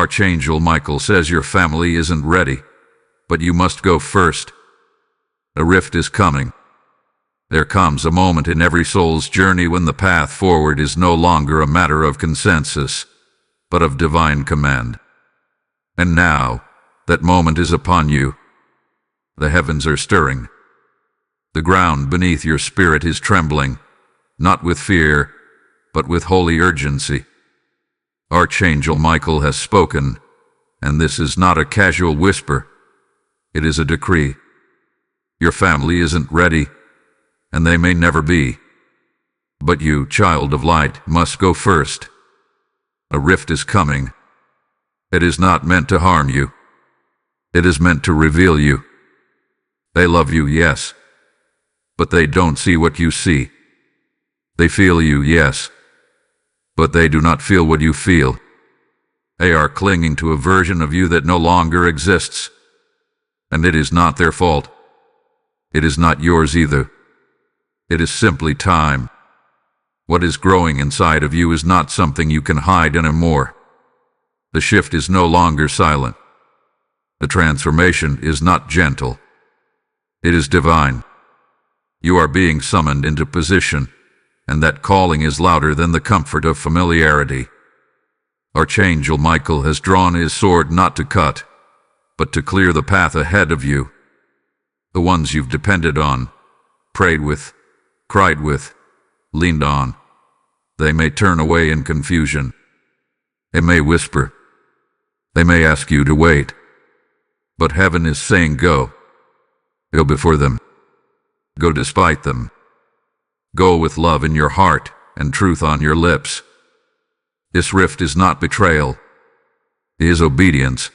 Archangel Michael says your family isn't ready, but you must go first. A rift is coming. There comes a moment in every soul's journey when the path forward is no longer a matter of consensus, but of divine command. And now, that moment is upon you. The heavens are stirring. The ground beneath your spirit is trembling, not with fear, but with holy urgency. Archangel Michael has spoken, and this is not a casual whisper. It is a decree. Your family isn't ready, and they may never be. But you, child of light, must go first. A rift is coming. It is not meant to harm you. It is meant to reveal you. They love you, yes, but they don't see what you see. They feel you, yes, but they do not feel what you feel. They are clinging to a version of you that no longer exists, and it is not their fault. It is not yours either. It is simply time. What is growing inside of you is not something you can hide anymore. The shift is no longer silent. The transformation is not gentle. It is divine. You are being summoned into position, and that calling is louder than the comfort of familiarity. Archangel Michael has drawn his sword not to cut, but to clear the path ahead of you. The ones you've depended on, prayed with, cried with, leaned on. They may turn away in confusion. They may whisper. They may ask you to wait. But heaven is saying go. Go before them. Go despite them. Go with love in your heart and truth on your lips. This rift is not betrayal. It is obedience.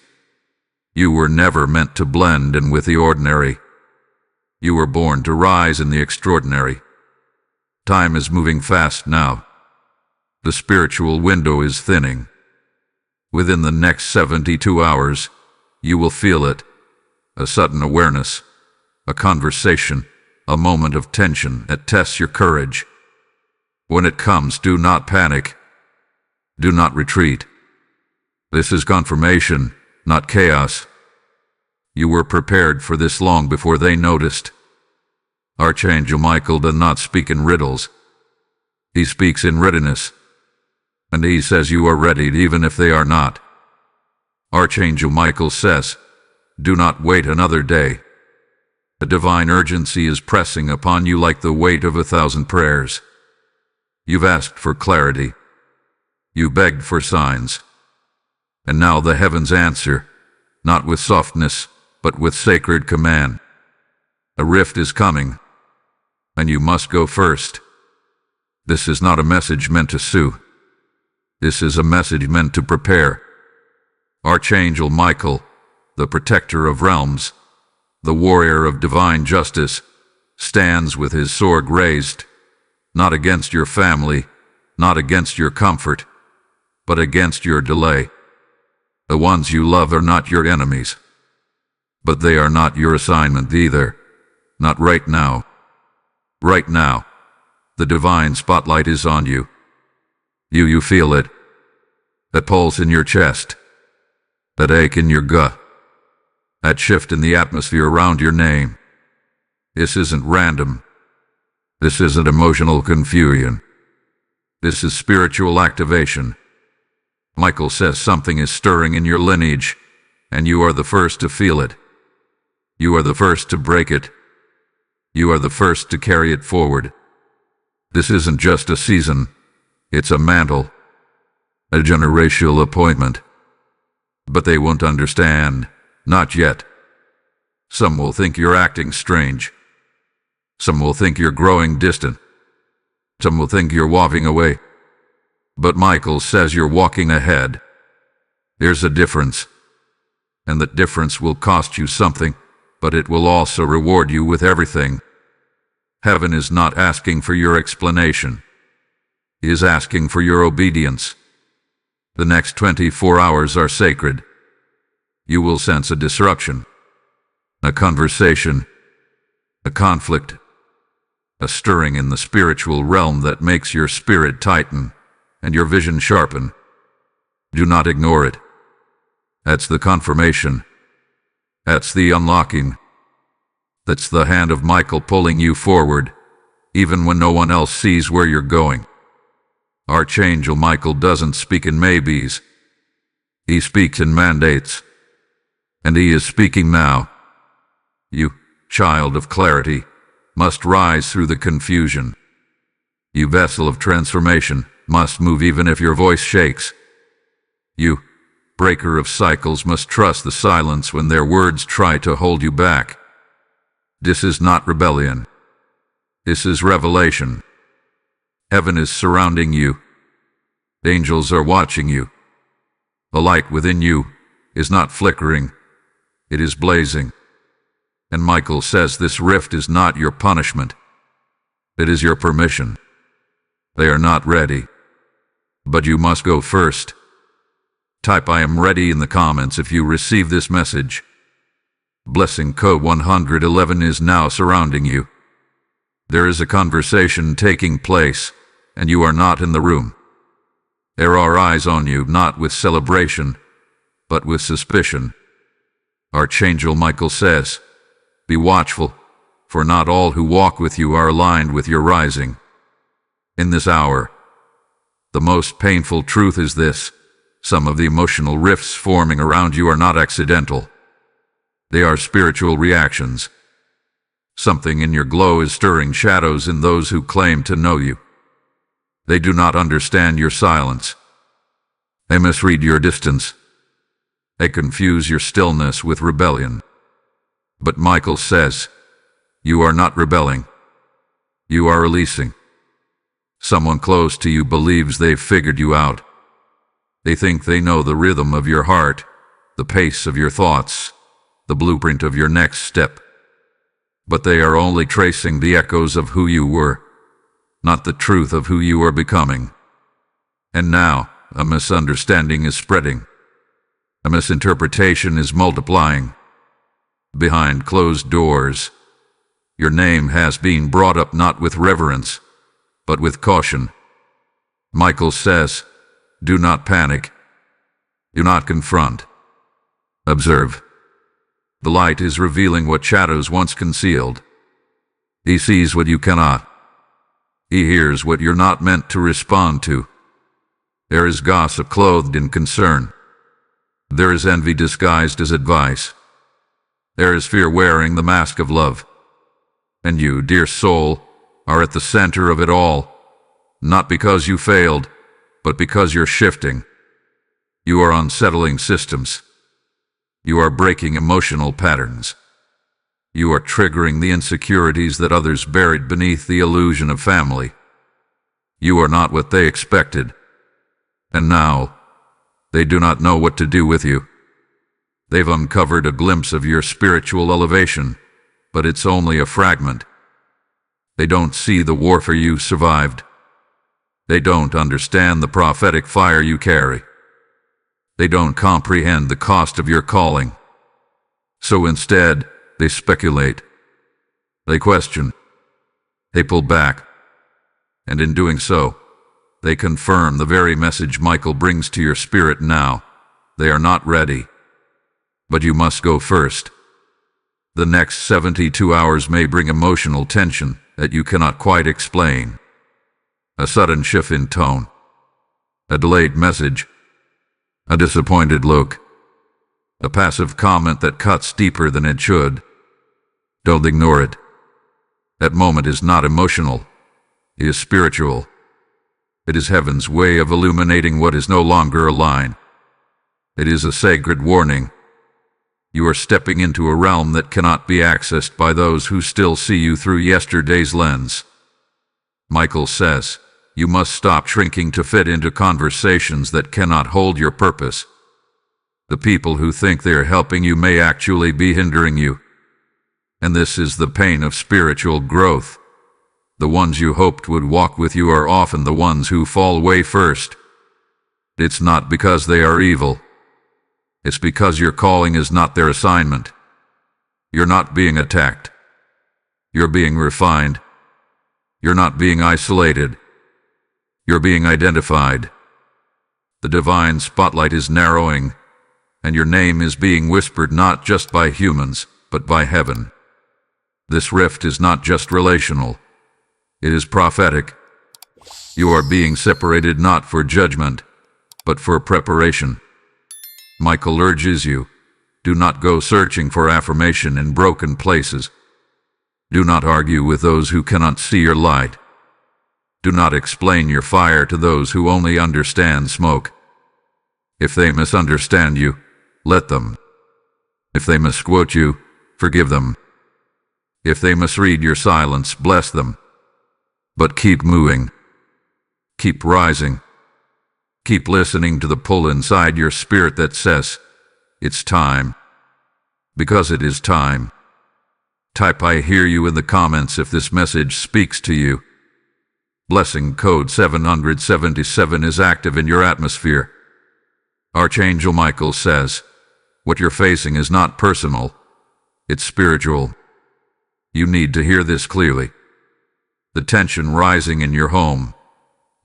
You were never meant to blend in with the ordinary. You were born to rise in the extraordinary. Time is moving fast now. The spiritual window is thinning. Within the next 72 hours, you will feel it. A sudden awareness, a conversation, a moment of tension that tests your courage. When it comes, do not panic. Do not retreat. This is confirmation, not chaos. You were prepared for this long before they noticed. Archangel Michael does not speak in riddles. He speaks in readiness. And he says you are ready even if they are not. Archangel Michael says, do not wait another day. A divine urgency is pressing upon you like the weight of 1,000 prayers. You've asked for clarity. You begged for signs. And now the heavens answer, not with softness, but with sacred command. A rift is coming, and you must go first. This is not a message meant to sue. This is a message meant to prepare. Archangel Michael, the protector of realms, the warrior of divine justice, stands with his sword raised, not against your family, not against your comfort, but against your delay. The ones you love are not your enemies, but they are not your assignment either. Not right now. Right now, the divine spotlight is on you. You feel it. That pulse in your chest. That ache in your gut. That shift in the atmosphere around your name. This isn't random. This isn't emotional confusion. This is spiritual activation. Michael says something is stirring in your lineage, and you are the first to feel it. You are the first to break it. You are the first to carry it forward. This isn't just a season. It's a mantle. A generational appointment. But they won't understand. Not yet. Some will think you're acting strange. Some will think you're growing distant. Some will think you're walking away. But Michael says you're walking ahead. There's a difference. And that difference will cost you something, but it will also reward you with everything. Heaven is not asking for your explanation. He is asking for your obedience. The next 24 hours are sacred. You will sense a disruption, a conversation, a conflict, a stirring in the spiritual realm that makes your spirit tighten and your vision sharpen. Do not ignore it. That's the confirmation. That's the unlocking. That's the hand of Michael pulling you forward, even when no one else sees where you're going. Archangel Michael doesn't speak in maybes. He speaks in mandates. And he is speaking now. You, child of clarity, must rise through the confusion. You, vessel of transformation, must move even if your voice shakes. You, breaker of cycles, must trust the silence when their words try to hold you back. This is not rebellion. This is revelation. Heaven is surrounding you. Angels are watching you. The light within you is not flickering. It is blazing. And Michael says this rift is not your punishment. It is your permission. They are not ready. But you must go first. Type "I am ready" in the comments if you receive this message. Blessing code 111 is now surrounding you. There is a conversation taking place, and you are not in the room. There are eyes on you, not with celebration, but with suspicion. Archangel Michael says, "Be watchful, for not all who walk with you are aligned with your rising." In this hour, the most painful truth is this: some of the emotional rifts forming around you are not accidental. They are spiritual reactions. Something in your glow is stirring shadows in those who claim to know you. They do not understand your silence. They misread your distance. They confuse your stillness with rebellion. But Michael says, you are not rebelling. You are releasing. Someone close to you believes they've figured you out. They think they know the rhythm of your heart, the pace of your thoughts, the blueprint of your next step. But they are only tracing the echoes of who you were, not the truth of who you are becoming. And now, a misunderstanding is spreading. A misinterpretation is multiplying. Behind closed doors, your name has been brought up not with reverence, but with caution. Michael says, do not panic. Do not confront. Observe. The light is revealing what shadows once concealed. He sees what you cannot. He hears what you're not meant to respond to. There is gossip clothed in concern. There is envy disguised as advice. There is fear wearing the mask of love. And you, dear soul, are at the center of it all, not because you failed, but because you're shifting. You are unsettling systems. You are breaking emotional patterns. You are triggering the insecurities that others buried beneath the illusion of family. You are not what they expected. And now, they do not know what to do with you. They've uncovered a glimpse of your spiritual elevation, but it's only a fragment. They don't see the warfare you survived. They don't understand the prophetic fire you carry. They don't comprehend the cost of your calling. So instead, they speculate. They question. They pull back. And in doing so, they confirm the very message Michael brings to your spirit now. They are not ready. But you must go first. The next 72 hours may bring emotional tension that you cannot quite explain. A sudden shift in tone. A delayed message. A disappointed look. A passive comment that cuts deeper than it should. Don't ignore it. That moment is not emotional. It is spiritual. It is heaven's way of illuminating what is no longer a line. It is a sacred warning. You are stepping into a realm that cannot be accessed by those who still see you through yesterday's lens. Michael says, you must stop shrinking to fit into conversations that cannot hold your purpose. The people who think they are helping you may actually be hindering you. And this is the pain of spiritual growth. The ones you hoped would walk with you are often the ones who fall away first. It's not because they are evil. It's because your calling is not their assignment. You're not being attacked. You're being refined. You're not being isolated. You're being identified. The divine spotlight is narrowing. and your name is being whispered not just by humans, but by heaven. This rift is not just relational. It is prophetic. You are being separated not for judgment, but for preparation. Michael urges you, do not go searching for affirmation in broken places. Do not argue with those who cannot see your light. Do not explain your fire to those who only understand smoke. If they misunderstand you, let them. If they misquote you, forgive them. If they misread your silence, bless them. But keep moving. Keep rising. Keep listening to the pull inside your spirit that says, it's time. Because it is time. Type I hear you in the comments if this message speaks to you. Blessing code 777 is active in your atmosphere. Archangel Michael says, what you're facing is not personal, it's spiritual. You need to hear this clearly. The tension rising in your home,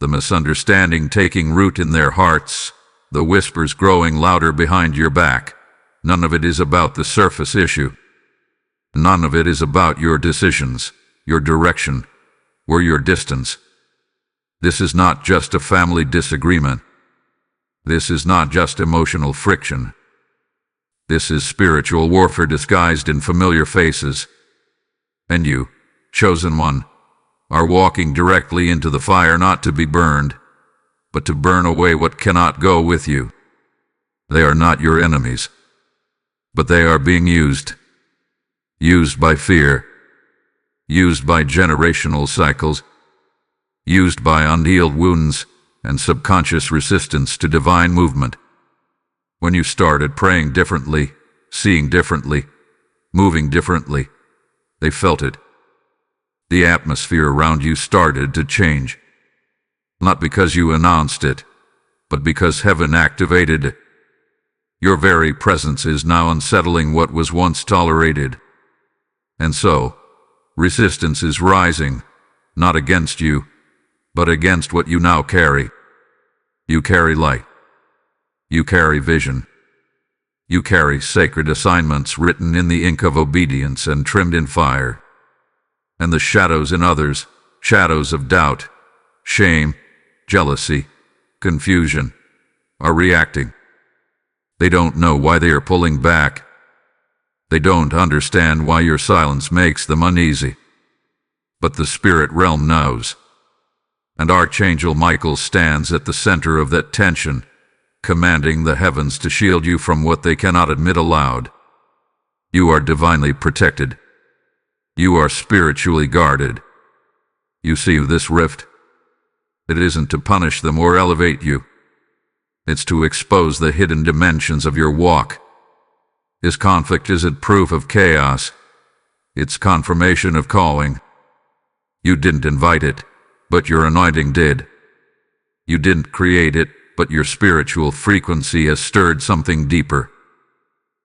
the misunderstanding taking root in their hearts, the whispers growing louder behind your back, none of it is about the surface issue. None of it is about your decisions, your direction, or your distance. This is not just a family disagreement. This is not just emotional friction. This is spiritual warfare disguised in familiar faces. And you, chosen one, are walking directly into the fire not to be burned, but to burn away what cannot go with you. They are not your enemies, but they are being used. Used by fear, used by generational cycles, used by unhealed wounds and subconscious resistance to divine movement. When you started praying differently, seeing differently, moving differently, they felt it. The atmosphere around you started to change. Not because you announced it, but because heaven activated it. Your very presence is now unsettling what was once tolerated. And so, resistance is rising, not against you, but against what you now carry. You carry light. You carry vision. You carry sacred assignments written in the ink of obedience and trimmed in fire. And the shadows in others, shadows of doubt, shame, jealousy, confusion, are reacting. They don't know why they are pulling back. They don't understand why your silence makes them uneasy. But the spirit realm knows. And Archangel Michael stands at the center of that tension, commanding the heavens to shield you from what they cannot admit aloud. You are divinely protected. You are spiritually guarded. You see this rift? It isn't to punish them or elevate you. It's to expose the hidden dimensions of your walk. This conflict isn't proof of chaos. It's confirmation of calling. You didn't invite it, but your anointing did. You didn't create it, but your spiritual frequency has stirred something deeper.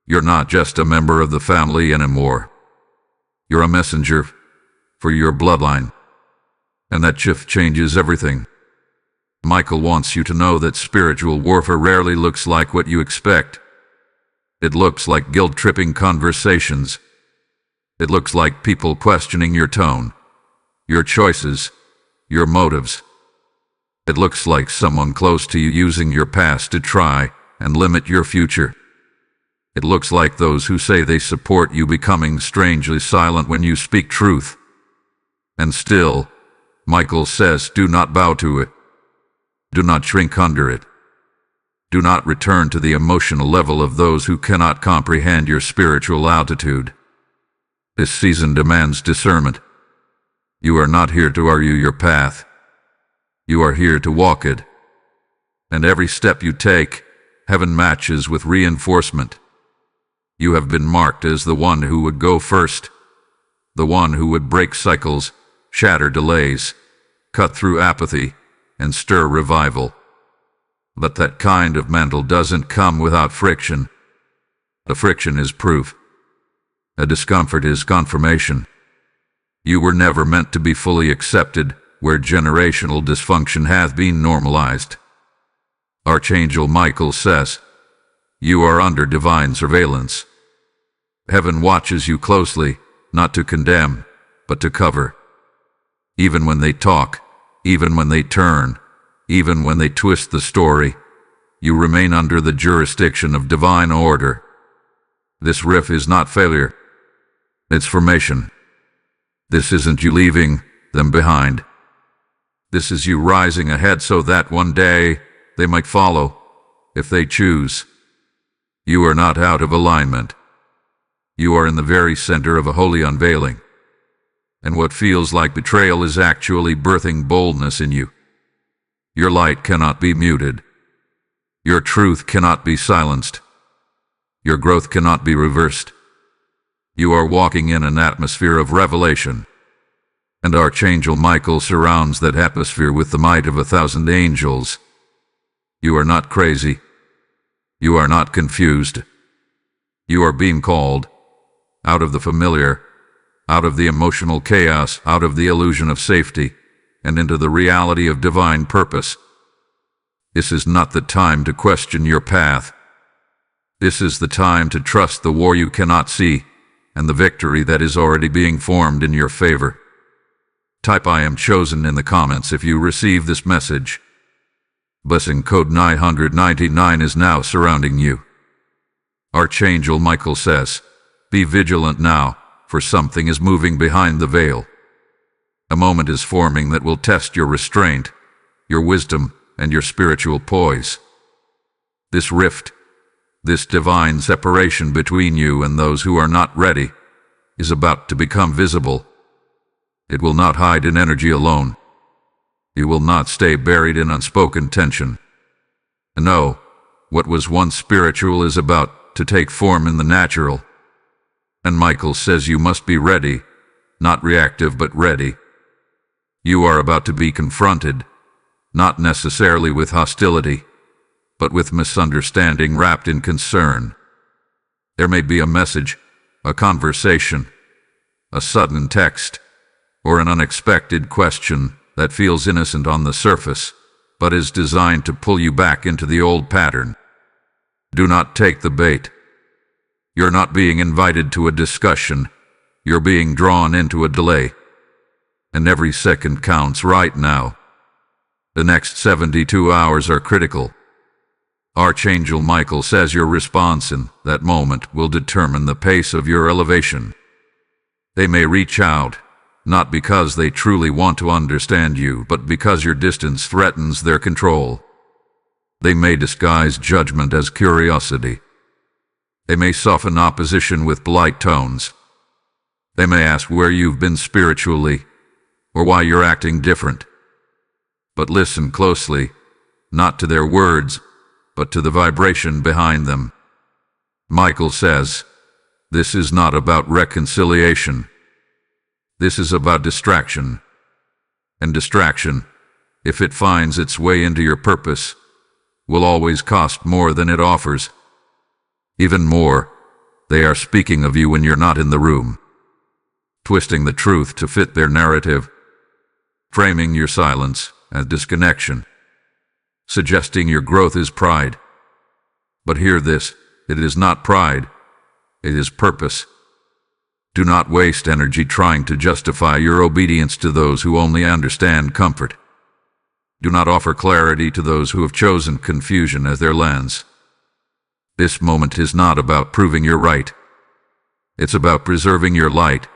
You're not just a member of the family anymore. You're a messenger for your bloodline. And that shift changes everything. Michael wants you to know that spiritual warfare rarely looks like what you expect. It looks like guilt-tripping conversations. It looks like people questioning your tone, your choices, your motives. It looks like someone close to you using your past to try and limit your future. It looks like those who say they support you becoming strangely silent when you speak truth. And still, Michael says, do not bow to it. Do not shrink under it. Do not return to the emotional level of those who cannot comprehend your spiritual altitude. This season demands discernment. You are not here to argue your path. You are here to walk it. And every step you take, heaven matches with reinforcement. You have been marked as the one who would go first, the one who would break cycles, shatter delays, cut through apathy, and stir revival. But that kind of mantle doesn't come without friction. The friction is proof. A discomfort is confirmation. You were never meant to be fully accepted where generational dysfunction hath been normalized. Archangel Michael says, You are under divine surveillance. Heaven watches you closely, not to condemn, but to cover. Even when they talk, even when they turn, even when they twist the story, you remain under the jurisdiction of divine order. This riff is not failure. It's formation. This isn't you leaving them behind. This is you rising ahead so that one day they might follow, if they choose. You are not out of alignment. You are in the very center of a holy unveiling. And what feels like betrayal is actually birthing boldness in you. Your light cannot be muted. Your truth cannot be silenced. Your growth cannot be reversed. You are walking in an atmosphere of revelation. And Archangel Michael surrounds that atmosphere with the might of 1,000 angels. You are not crazy. You are not confused. You are being called out of the familiar, out of the emotional chaos, out of the illusion of safety, and into the reality of divine purpose. This is not the time to question your path. This is the time to trust the war you cannot see, and the victory that is already being formed in your favor. Type "I am chosen" in the comments if you receive this message. Blessing code 999 is now surrounding you. Archangel Michael says, "Be vigilant now, for something is moving behind the veil. A moment is forming that will test your restraint, your wisdom, and your spiritual poise. This rift, this divine separation between you and those who are not ready, is about to become visible. It will not hide in energy alone. You will not stay buried in unspoken tension. No, what was once spiritual is about to take form in the natural. And Michael says you must be ready, not reactive but ready. You are about to be confronted, not necessarily with hostility, but with misunderstanding wrapped in concern. There may be a message, a conversation, a sudden text, or an unexpected question that feels innocent on the surface, but is designed to pull you back into the old pattern. Do not take the bait. You're not being invited to a discussion. You're being drawn into a delay. And every second counts right now. The next 72 hours are critical. Archangel Michael says your response in that moment will determine the pace of your elevation. They may reach out, not because they truly want to understand you, but because your distance threatens their control. They may disguise judgment as curiosity. They may soften opposition with polite tones. They may ask where you've been spiritually, or why you're acting different. But listen closely, not to their words, but to the vibration behind them. Michael says, this is not about reconciliation. This is about distraction. And distraction, if it finds its way into your purpose, will always cost more than it offers. Even more, they are speaking of you when you're not in the room, twisting the truth to fit their narrative, framing your silence as disconnection, suggesting your growth is pride. But hear this, it is not pride, it is purpose. Do not waste energy trying to justify your obedience to those who only understand comfort. Do not offer clarity to those who have chosen confusion as their lens. This moment is not about proving you're right. It's about preserving your light.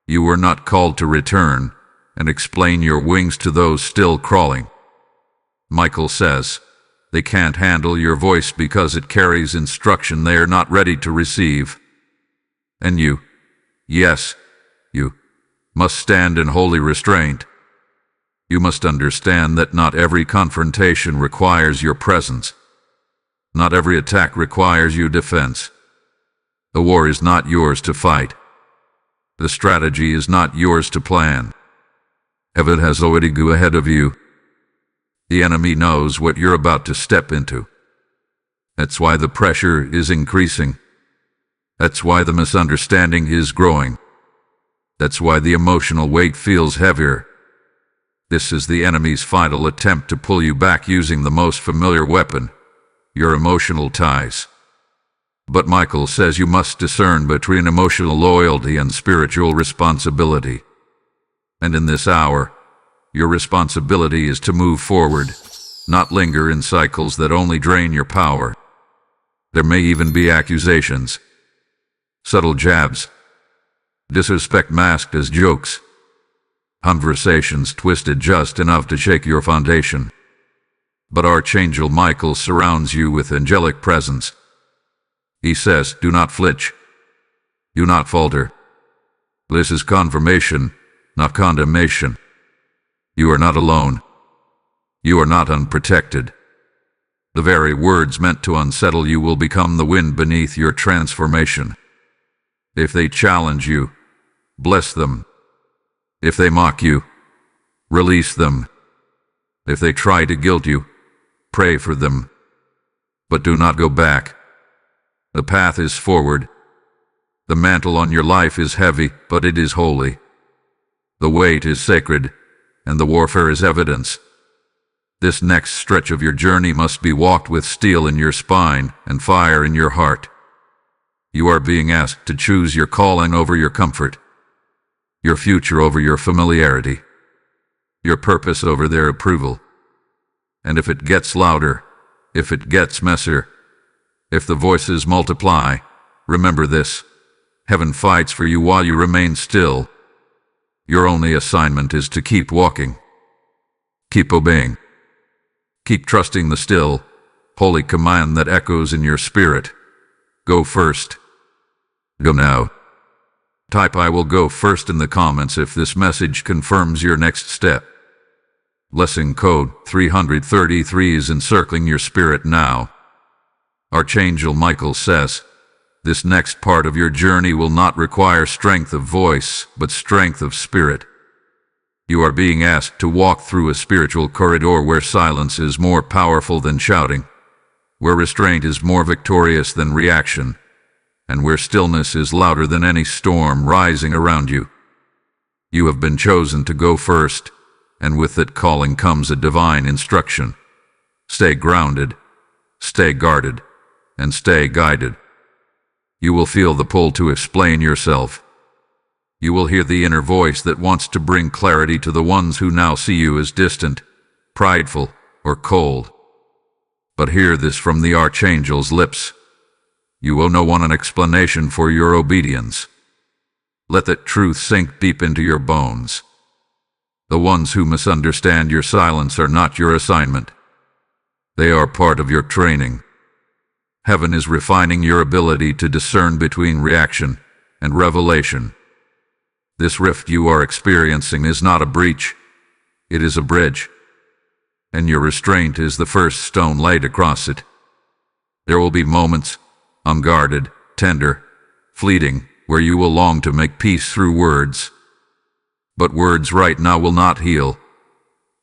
You were not called to return and explain your wings to those still crawling. Michael says, they can't handle your voice because it carries instruction they are not ready to receive. And you, yes, you, must stand in holy restraint. You must understand that not every confrontation requires your presence. Not every attack requires your defense. The war is not yours to fight. The strategy is not yours to plan. Heaven has already gone ahead of you. The enemy knows what you're about to step into. That's why the pressure is increasing. That's why the misunderstanding is growing. That's why the emotional weight feels heavier. This is the enemy's final attempt to pull you back using the most familiar weapon, your emotional ties. But Michael says you must discern between emotional loyalty and spiritual responsibility. And in this hour, your responsibility is to move forward, not linger in cycles that only drain your power. There may even be accusations, subtle jabs, disrespect masked as jokes, conversations twisted just enough to shake your foundation. But Archangel Michael surrounds you with angelic presence. He says, do not flinch. Do not falter. This is confirmation, not condemnation. You are not alone. You are not unprotected. The very words meant to unsettle you will become the wind beneath your transformation. If they challenge you, bless them. If they mock you, release them. If they try to guilt you, pray for them. But do not go back. The path is forward. The mantle on your life is heavy, but it is holy. The weight is sacred, and the warfare is evidence. This next stretch of your journey must be walked with steel in your spine and fire in your heart. You are being asked to choose your calling over your comfort, your future over your familiarity, your purpose over their approval. And if it gets louder, if it gets messier, if the voices multiply, remember this: heaven fights for you while you remain still. Your only assignment is to keep walking. Keep obeying. Keep trusting the still, holy command that echoes in your spirit. Go first. Go now. Type "I will go first" in the comments if this message confirms your next step. Blessing code 333 is encircling your spirit now. Archangel Michael says, this next part of your journey will not require strength of voice, but strength of spirit. You are being asked to walk through a spiritual corridor where silence is more powerful than shouting, where restraint is more victorious than reaction, and where stillness is louder than any storm rising around you. You have been chosen to go first, and with that calling comes a divine instruction. Stay grounded, stay guarded, and stay guided. You will feel the pull to explain yourself. You will hear the inner voice that wants to bring clarity to the ones who now see you as distant, prideful, or cold. But hear this from the Archangel's lips: you owe no one an explanation for your obedience. Let that truth sink deep into your bones. The ones who misunderstand your silence are not your assignment. They are part of your training. Heaven is refining your ability to discern between reaction and revelation. This rift you are experiencing is not a breach, it is a bridge. And your restraint is the first stone laid across it. There will be moments, unguarded, tender, fleeting, where you will long to make peace through words. But words right now will not heal.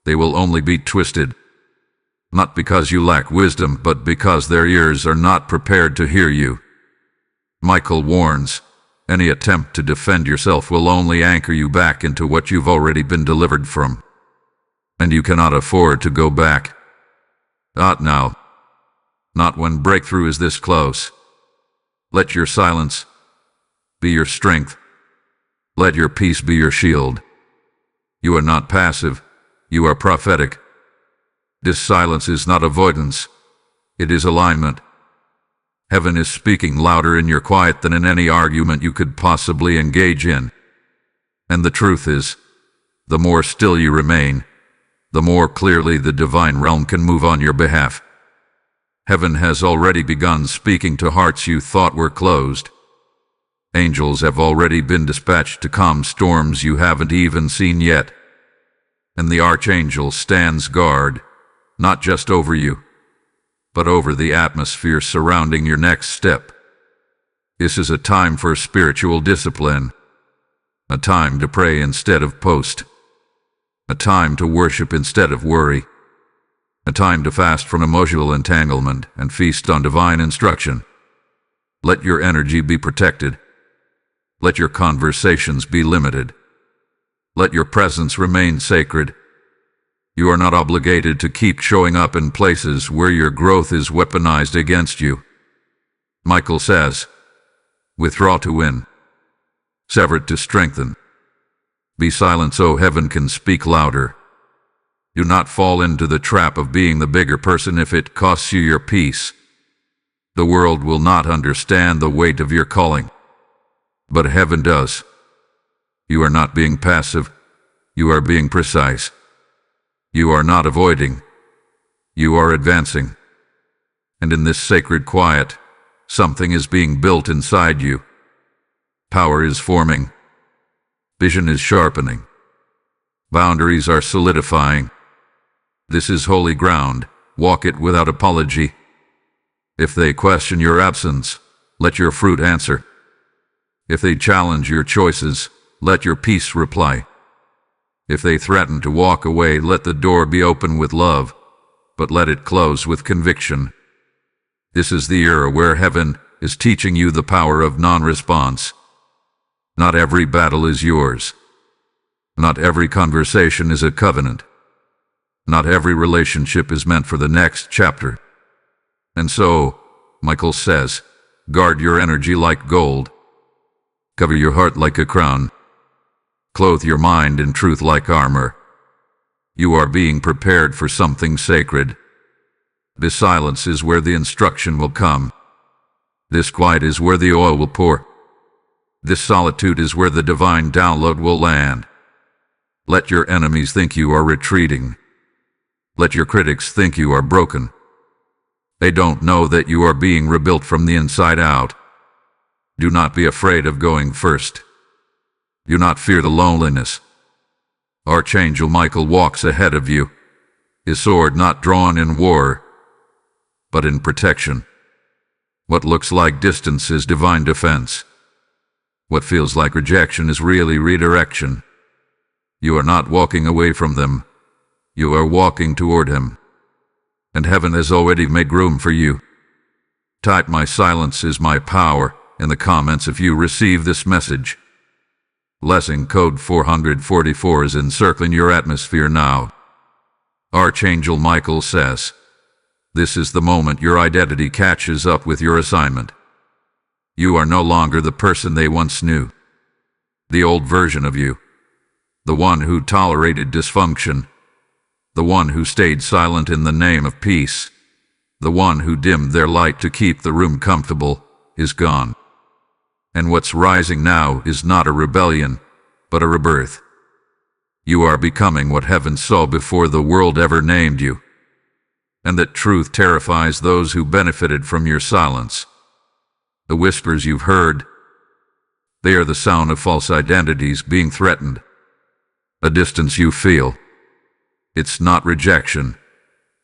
They will only be twisted. Not because you lack wisdom, but because their ears are not prepared to hear you. Michael warns, any attempt to defend yourself will only anchor you back into what you've already been delivered from. And you cannot afford to go back. Not now. Not when breakthrough is this close. Let your silence be your strength. Let your peace be your shield. You are not passive, you are prophetic. This silence is not avoidance, it is alignment. Heaven is speaking louder in your quiet than in any argument you could possibly engage in. And the truth is, the more still you remain, the more clearly the divine realm can move on your behalf. Heaven has already begun speaking to hearts you thought were closed. Angels have already been dispatched to calm storms you haven't even seen yet. And the Archangel stands guard, not just over you, but over the atmosphere surrounding your next step. This is a time for spiritual discipline, a time to pray instead of post, a time to worship instead of worry, a time to fast from emotional entanglement and feast on divine instruction. Let your energy be protected. Let your conversations be limited. Let your presence remain sacred. You are not obligated to keep showing up in places where your growth is weaponized against you. Michael says, withdraw to win. Sever to strengthen. Be silent so heaven can speak louder. Do not fall into the trap of being the bigger person if it costs you your peace. The world will not understand the weight of your calling, but heaven does. You are not being passive. You are being precise. You are not avoiding. You are advancing. And in this sacred quiet, something is being built inside you. Power is forming. Vision is sharpening. Boundaries are solidifying. This is holy ground. Walk it without apology. If they question your absence, let your fruit answer. If they challenge your choices, let your peace reply. If they threaten to walk away, let the door be open with love, but let it close with conviction. This is the era where heaven is teaching you the power of non-response. Not every battle is yours. Not every conversation is a covenant. Not every relationship is meant for the next chapter. And so, Michael says, guard your energy like gold. Cover your heart like a crown. Clothe your mind in truth like armor. You are being prepared for something sacred. This silence is where the instruction will come. This quiet is where the oil will pour. This solitude is where the divine download will land. Let your enemies think you are retreating. Let your critics think you are broken. They don't know that you are being rebuilt from the inside out. Do not be afraid of going first. Do not fear the loneliness. Archangel Michael walks ahead of you, his sword not drawn in war, but in protection. What looks like distance is divine defense. What feels like rejection is really redirection. You are not walking away from them. You are walking toward him. And heaven has already made room for you. Type "My silence is my power" in the comments if you receive this message. Blessing code 444 is encircling your atmosphere now. Archangel Michael says, this is the moment your identity catches up with your assignment. You are no longer the person they once knew. The old version of you. The one who tolerated dysfunction. The one who stayed silent in the name of peace. The one who dimmed their light to keep the room comfortable, is gone. And what's rising now is not a rebellion, but a rebirth. You are becoming what heaven saw before the world ever named you. And that truth terrifies those who benefited from your silence. The whispers you've heard, they are the sound of false identities being threatened. A distance you feel. It's not rejection.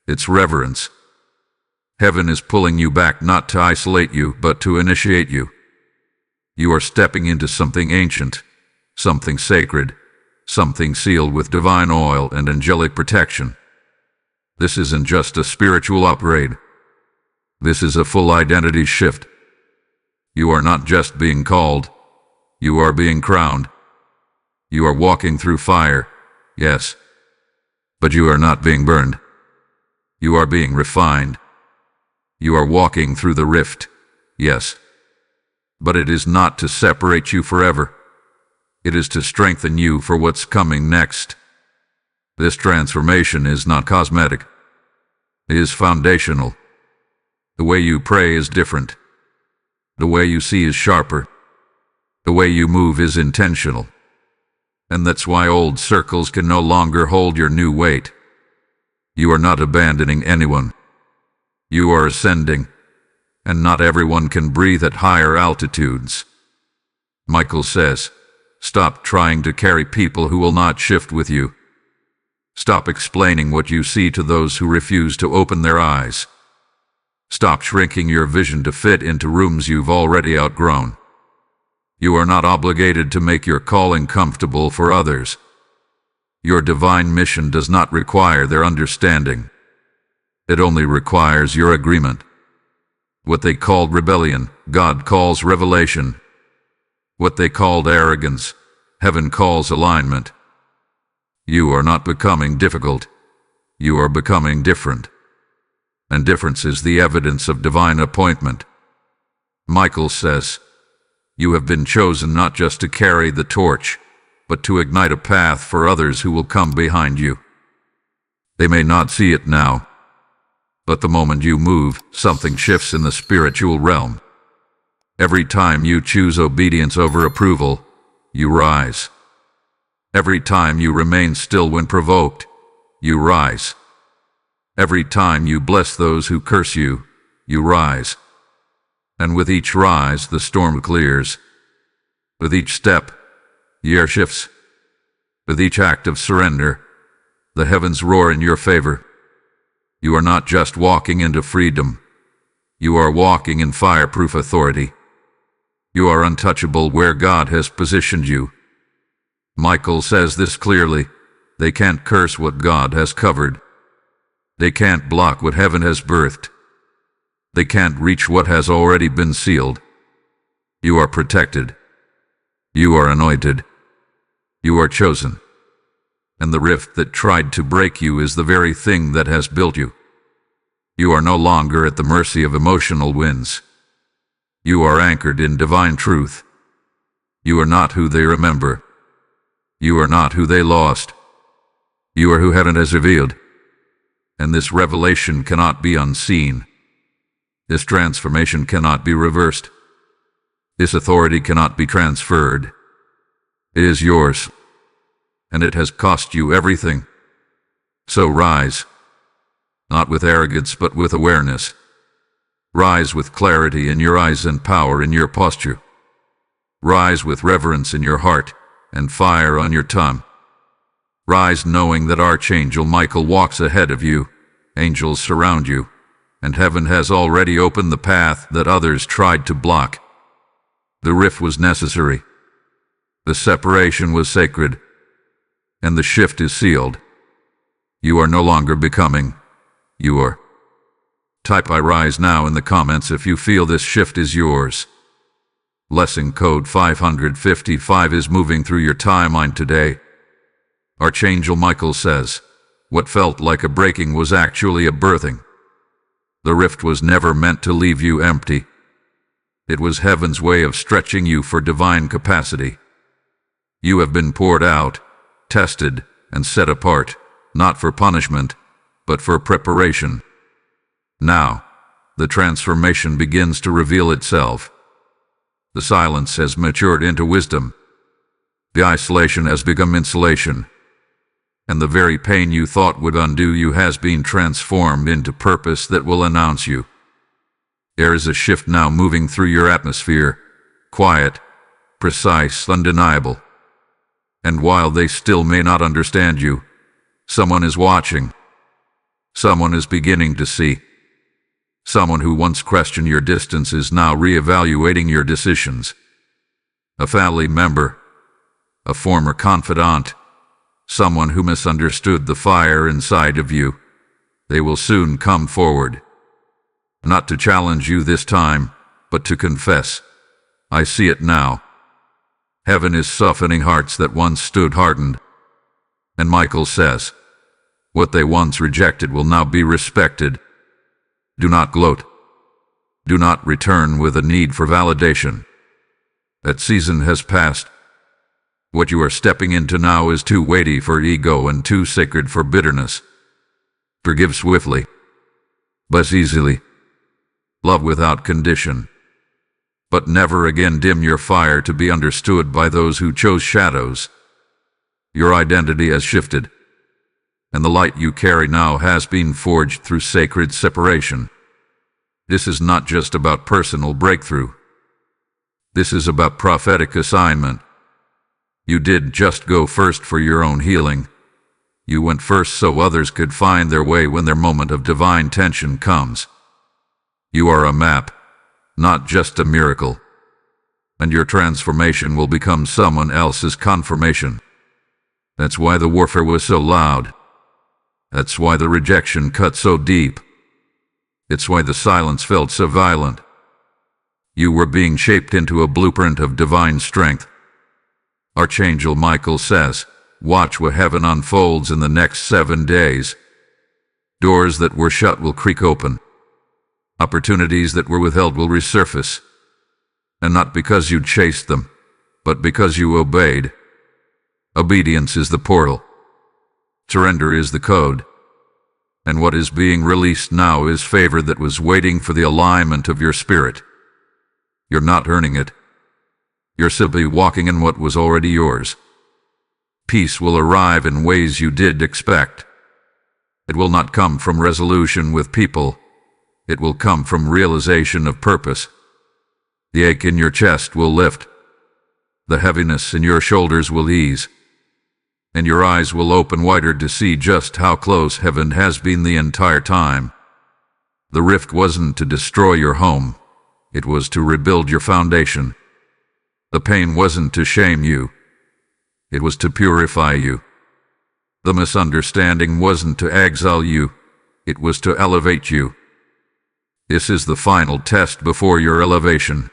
It's reverence. Heaven is pulling you back not to isolate you, but to initiate you. You are stepping into something ancient, something sacred, something sealed with divine oil and angelic protection. This isn't just a spiritual upgrade. This is a full identity shift. You are not just being called. You are being crowned. You are walking through fire, yes. But you are not being burned. You are being refined. You are walking through the rift, yes. But it is not to separate you forever. It is to strengthen you for what's coming next. This transformation is not cosmetic. It is foundational. The way you pray is different. The way you see is sharper. The way you move is intentional. And that's why old circles can no longer hold your new weight. You are not abandoning anyone. You are ascending, and not everyone can breathe at higher altitudes. Michael says, stop trying to carry people who will not shift with you. Stop explaining what you see to those who refuse to open their eyes. Stop shrinking your vision to fit into rooms you've already outgrown. You are not obligated to make your calling comfortable for others. Your divine mission does not require their understanding. It only requires your agreement. What they called rebellion, God calls revelation. What they called arrogance, heaven calls alignment. You are not becoming difficult. You are becoming different. And difference is the evidence of divine appointment. Michael says, you have been chosen not just to carry the torch, but to ignite a path for others who will come behind you. They may not see it now, but the moment you move, something shifts in the spiritual realm. Every time you choose obedience over approval, you rise. Every time you remain still when provoked, you rise. Every time you bless those who curse you, you rise. And with each rise, the storm clears. With each step, the air shifts. With each act of surrender, the heavens roar in your favor. You are not just walking into freedom. You are walking in fireproof authority. You are untouchable where God has positioned you. Michael says this clearly. They can't curse what God has covered. They can't block what heaven has birthed. They can't reach what has already been sealed. You are protected. You are anointed. You are chosen. And the rift that tried to break you is the very thing that has built you. You are no longer at the mercy of emotional winds. You are anchored in divine truth. You are not who they remember. You are not who they lost. You are who heaven has revealed. And this revelation cannot be unseen. This transformation cannot be reversed. This authority cannot be transferred. It is yours, and it has cost you everything. So rise, not with arrogance but with awareness. Rise with clarity in your eyes and power in your posture. Rise with reverence in your heart and fire on your tongue. Rise knowing that Archangel Michael walks ahead of you, angels surround you, and heaven has already opened the path that others tried to block. The rift was necessary. The separation was sacred. And the shift is sealed. You are no longer becoming. You are. Type I rise now in the comments if you feel this shift is yours. Blessing code 555 is moving through your timeline today. Archangel Michael says, what felt like a breaking was actually a birthing. The rift was never meant to leave you empty. It was heaven's way of stretching you for divine capacity. You have been poured out, tested, and set apart, not for punishment, but for preparation. Now, the transformation begins to reveal itself. The silence has matured into wisdom. The isolation has become insulation. And the very pain you thought would undo you has been transformed into purpose that will announce you. There is a shift now moving through your atmosphere, quiet, precise, undeniable. And while they still may not understand you, someone is watching. Someone is beginning to see. Someone who once questioned your distance is now reevaluating your decisions. A family member, a former confidant, someone who misunderstood the fire inside of you. They will soon come forward. Not to challenge you this time, but to confess. I see it now. Heaven is softening hearts that once stood hardened. And Michael says, what they once rejected will now be respected. Do not gloat. Do not return with a need for validation. That season has passed. What you are stepping into now is too weighty for ego and too sacred for bitterness. Forgive swiftly. Bless easily. Love without condition. But never again dim your fire to be understood by those who chose shadows. Your identity has shifted, and the light you carry now has been forged through sacred separation. This is not just about personal breakthrough. This is about prophetic assignment. You did just go first for your own healing. You went first so others could find their way when their moment of divine tension comes. You are a map, not just a miracle. And your transformation will become someone else's confirmation. That's why the warfare was so loud. That's why the rejection cut so deep. It's why the silence felt so violent. You were being shaped into a blueprint of divine strength. Archangel Michael says, watch what heaven unfolds in the next 7 days. Doors that were shut will creak open. Opportunities that were withheld will resurface. And not because you chased them, but because you obeyed. Obedience is the portal. Surrender is the code. And what is being released now is favor that was waiting for the alignment of your spirit. You're not earning it. You're simply walking in what was already yours. Peace will arrive in ways you did expect. It will not come from resolution with people. It will come from realization of purpose. The ache in your chest will lift. The heaviness in your shoulders will ease. And your eyes will open wider to see just how close heaven has been the entire time. The rift wasn't to destroy your home. It was to rebuild your foundation. The pain wasn't to shame you. It was to purify you. The misunderstanding wasn't to exile you. It was to elevate you. This is the final test before your elevation.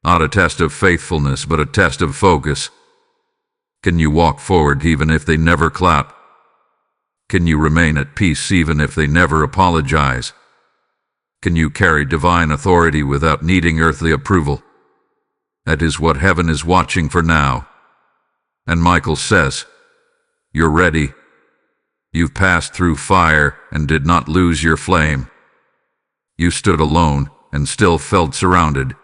Not a test of faithfulness, but a test of focus. Can you walk forward even if they never clap? Can you remain at peace even if they never apologize? Can you carry divine authority without needing earthly approval? That is what heaven is watching for now. And Michael says, you're ready. You've passed through fire and did not lose your flame. You stood alone and still felt surrounded.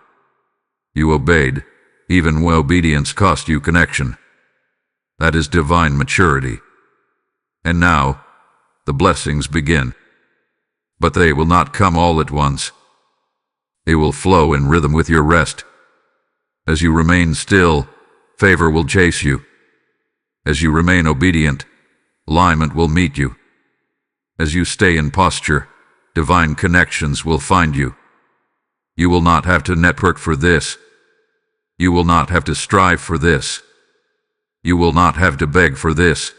You obeyed, even when obedience cost you connection. That is divine maturity. And now, the blessings begin. But they will not come all at once. They will flow in rhythm with your rest. As you remain still, favor will chase you. As you remain obedient, alignment will meet you. As you stay in posture, divine connections will find you. You will not have to network for this. You will not have to strive for this. You will not have to beg for this.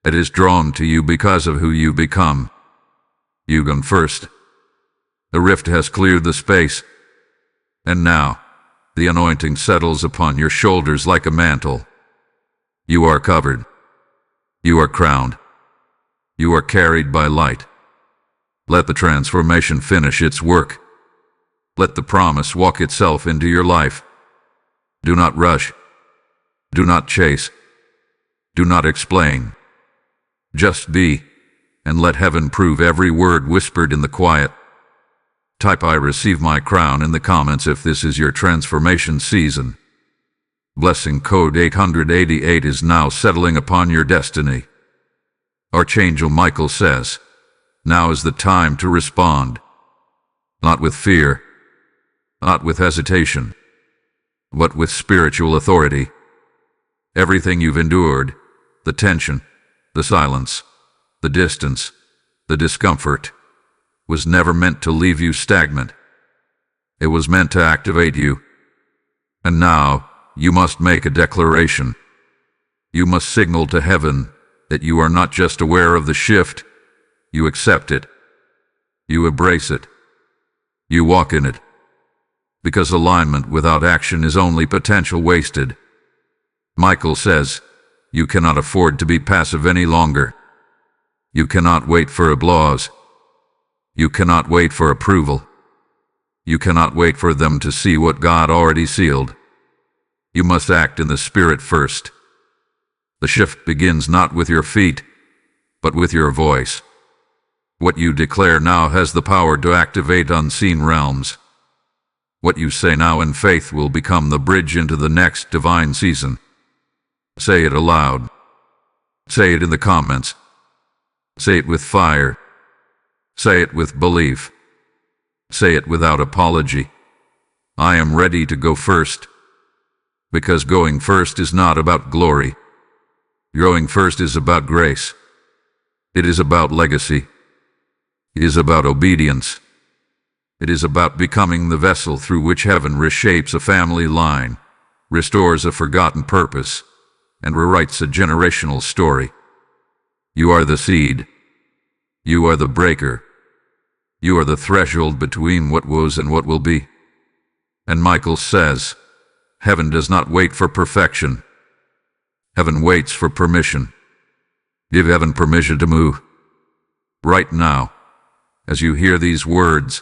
It is drawn to you because of who you become. You gone first. The rift has cleared the space. And now, the anointing settles upon your shoulders like a mantle. You are covered. You are crowned. You are carried by light. Let the transformation finish its work. Let the promise walk itself into your life. Do not rush. Do not chase. Do not explain. Just be, and let heaven prove every word whispered in the quiet. Type "I receive my crown" in the comments if this is your transformation season. Blessing code 888 is now settling upon your destiny. Archangel Michael says, now is the time to respond. Not with fear, not with hesitation, but with spiritual authority. Everything you've endured, the tension, the silence, the distance, the discomfort, was never meant to leave you stagnant. It was meant to activate you. And now, you must make a declaration. You must signal to heaven that you are not just aware of the shift, you accept it. You embrace it. You walk in it. Because alignment without action is only potential wasted. Michael says, you cannot afford to be passive any longer. You cannot wait for applause. You cannot wait for approval. You cannot wait for them to see what God already sealed. You must act in the Spirit first. The shift begins not with your feet, but with your voice. What you declare now has the power to activate unseen realms. What you say now in faith will become the bridge into the next divine season. Say it aloud. Say it in the comments. Say it with fire. Say it with belief. Say it without apology. I am ready to go first. Because going first is not about glory. Going first is about grace. It is about legacy. It is about obedience. It is about becoming the vessel through which heaven reshapes a family line, restores a forgotten purpose, and rewrites a generational story. You are the seed. You are the breaker. You are the threshold between what was and what will be. And Michael says, heaven does not wait for perfection. Heaven waits for permission. Give heaven permission to move. Right now, as you hear these words,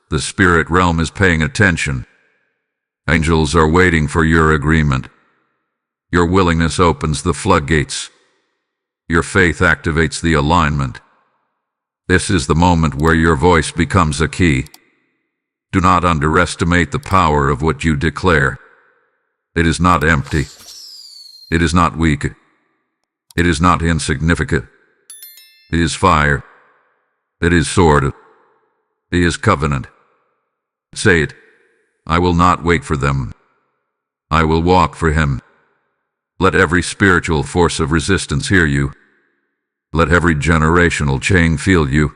the spirit realm is paying attention. Angels are waiting for your agreement. Your willingness opens the floodgates. Your faith activates the alignment. This is the moment where your voice becomes a key. Do not underestimate the power of what you declare. It is not empty. It is not weak. It is not insignificant. It is fire. It is sword. It is covenant. Say it. I will not wait for them. I will walk for him. Let every spiritual force of resistance hear you. Let every generational chain feel you.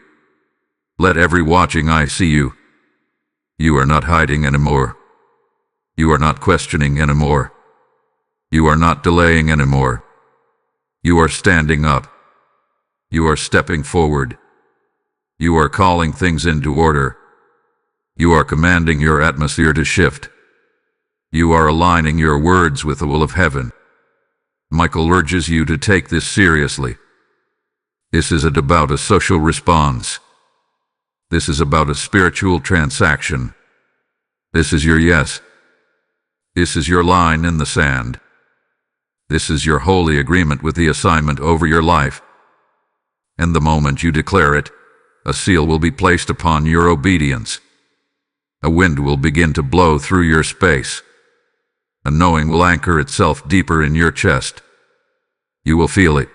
Let every watching eye see you. You are not hiding anymore. You are not questioning anymore. You are not delaying anymore. You are standing up. You are stepping forward. You are calling things into order. You are commanding your atmosphere to shift. You are aligning your words with the will of heaven. Michael urges you to take this seriously. This isn't about a social response. This is about a spiritual transaction. This is your yes. This is your line in the sand. This is your holy agreement with the assignment over your life. And the moment you declare it, a seal will be placed upon your obedience. A wind will begin to blow through your space. A knowing will anchor itself deeper in your chest. You will feel it.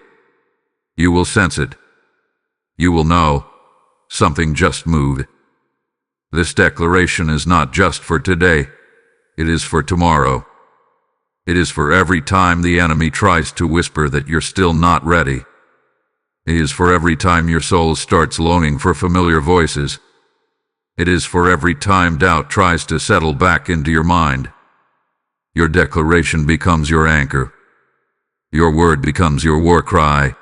You will sense it. You will know something just moved. This declaration is not just for today. It is for tomorrow. It is for every time the enemy tries to whisper that you're still not ready. It is for every time your soul starts longing for familiar voices. It is for every time doubt tries to settle back into your mind. Your declaration becomes your anchor. Your word becomes your war cry.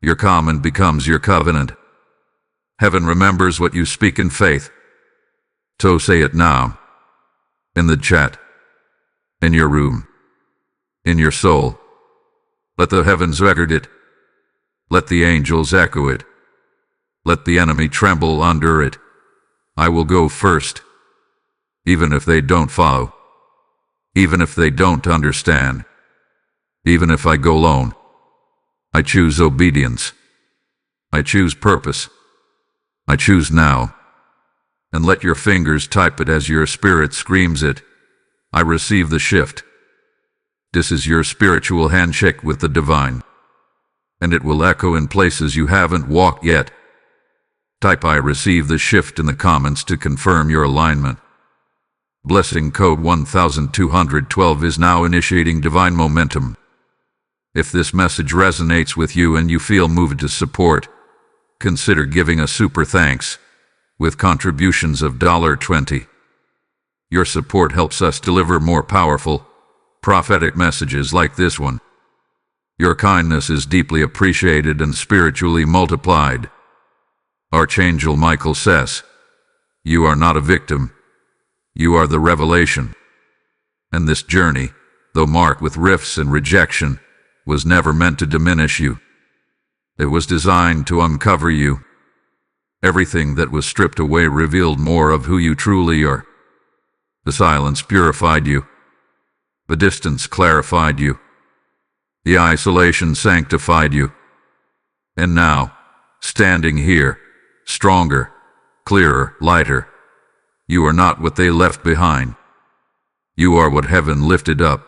Your comment becomes your covenant. Heaven remembers what you speak in faith. So say it now. In the chat. In your room. In your soul. Let the heavens record it. Let the angels echo it. Let the enemy tremble under it. I will go first. Even if they don't follow. Even if they don't understand. Even if I go alone. I choose obedience. I choose purpose. I choose now. And let your fingers type it as your spirit screams it. I receive the shift. This is your spiritual handshake with the divine. And it will echo in places you haven't walked yet. Type I receive the shift in the comments to confirm your alignment. Blessing code 1212 is now initiating divine momentum. If this message resonates with you and you feel moved to support, consider giving a super thanks with contributions of $20. Your support helps us deliver more powerful, prophetic messages like this one. Your kindness is deeply appreciated and spiritually multiplied. Archangel Michael says, you are not a victim. You are the revelation. And this journey, though marked with rifts and rejection, was never meant to diminish you. It was designed to uncover you. Everything that was stripped away revealed more of who you truly are. The silence purified you. The distance clarified you. The isolation sanctified you. And now, standing here, stronger, clearer, lighter, you are not what they left behind. You are what heaven lifted up.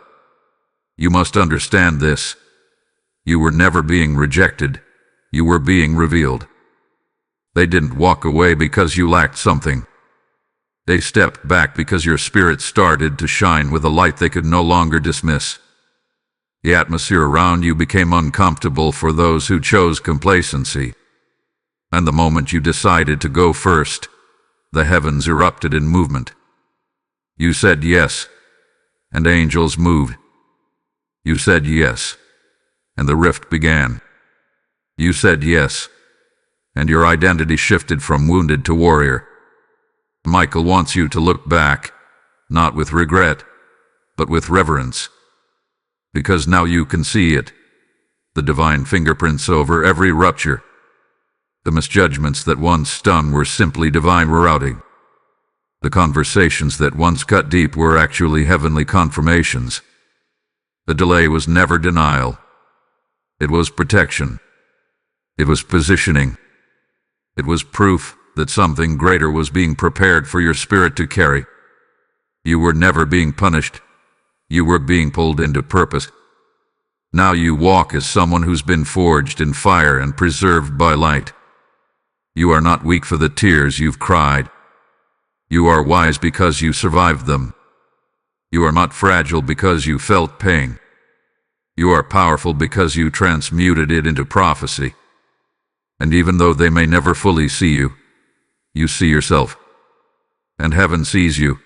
You must understand this. You were never being rejected. You were being revealed. They didn't walk away because you lacked something. They stepped back because your spirit started to shine with a light they could no longer dismiss. The atmosphere around you became uncomfortable for those who chose complacency. And the moment you decided to go first, the heavens erupted in movement. You said yes, and angels moved. You said yes, and the rift began. You said yes, and your identity shifted from wounded to warrior. Michael wants you to look back, not with regret, but with reverence. Because now you can see it, the divine fingerprints over every rupture, The misjudgments that once stung were simply divine rerouting. The conversations that once cut deep were actually heavenly confirmations. The delay was never denial. It was protection. It was positioning. It was proof that something greater was being prepared for your spirit to carry. You were never being punished. You were being pulled into purpose. Now you walk as someone who's been forged in fire and preserved by light. You are not weak for the tears you've cried. You are wise because you survived them. You are not fragile because you felt pain. You are powerful because you transmuted it into prophecy. And even though they may never fully see you, you see yourself. And heaven sees you.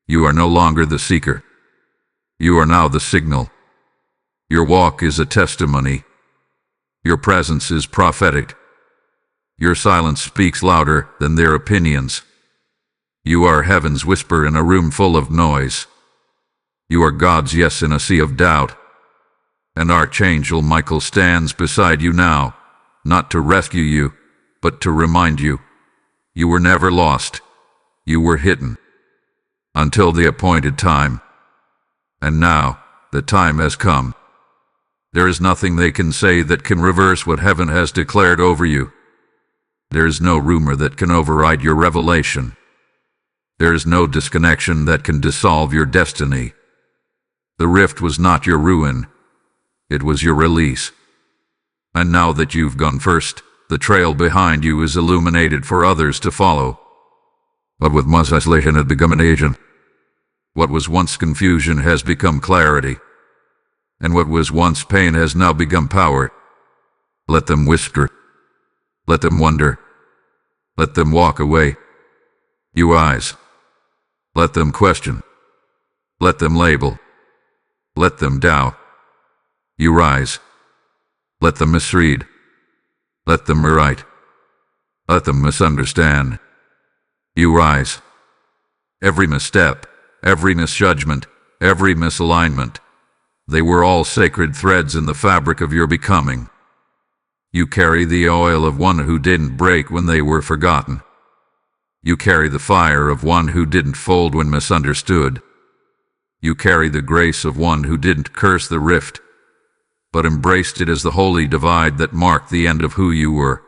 You are no longer the seeker. You are now the signal. Your walk is a testimony. Your presence is prophetic. Your silence speaks louder than their opinions. You are heaven's whisper in a room full of noise. You are God's yes in a sea of doubt. And Archangel Michael stands beside you now, not to rescue you, but to remind you. You were never lost. You were hidden. Until the appointed time. And now, the time has come. There is nothing they can say that can reverse what heaven has declared over you. There is no rumor that can override your revelation. There is no disconnection that can dissolve your destiny. The rift was not your ruin. It was your release. And now that you've gone first, the trail behind you is illuminated for others to follow. But with once isolation had become an agent. What was once confusion has become clarity. And what was once pain has now become power. Let them whisper. Let them wonder. Let them walk away. You eyes. Let them question. Let them label. Let them doubt. You rise. Let them misread. Let them rewrite. Let them misunderstand. You rise. Every misstep, every misjudgment, every misalignment, they were all sacred threads in the fabric of your becoming. You carry the oil of one who didn't break when they were forgotten. You carry the fire of one who didn't fold when misunderstood. You carry the grace of one who didn't curse the rift, but embraced it as the holy divide that marked the end of who you were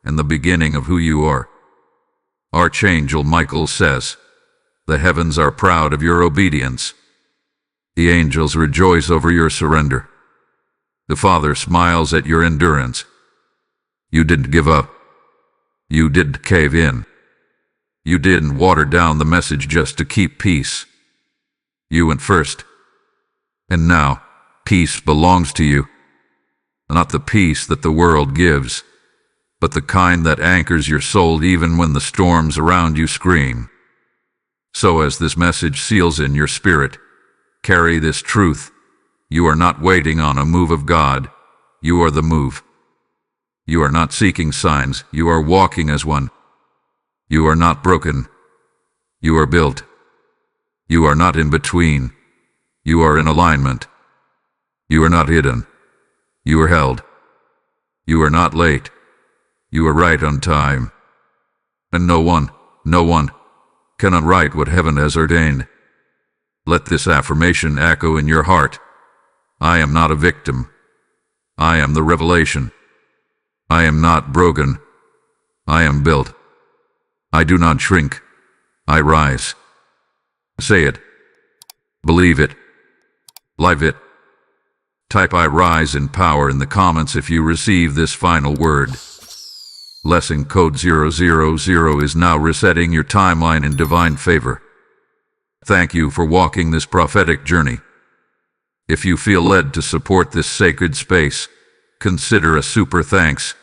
and the beginning of who you are. Archangel Michael says, "The heavens are proud of your obedience. The angels rejoice over your surrender. The Father smiles at your endurance. You didn't give up. You didn't cave in. You didn't water down the message just to keep peace. You went first. And now, peace belongs to you. Not the peace that the world gives, but the kind that anchors your soul even when the storms around you scream. So as this message seals in your spirit, carry this truth. You are not waiting on a move of God. You are the move. You are not seeking signs. You are walking as one. You are not broken. You are built. You are not in between. You are in alignment. You are not hidden. You are held. You are not late. You are right on time. And no one can unwrite what heaven has ordained. Let this affirmation echo in your heart. I am not a victim. I am the revelation. I am not broken. I am built. I do not shrink. I rise. Say it. Believe it. Live it. Type I rise in power in the comments if you receive this final word. Lesson code 000 is now resetting your timeline in divine favor. Thank you for walking this prophetic journey. If you feel led to support this sacred space, consider a super thanks.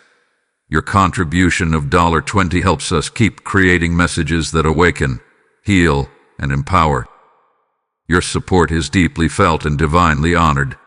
Your contribution of $20 helps us keep creating messages that awaken, heal, and empower. Your support is deeply felt and divinely honored.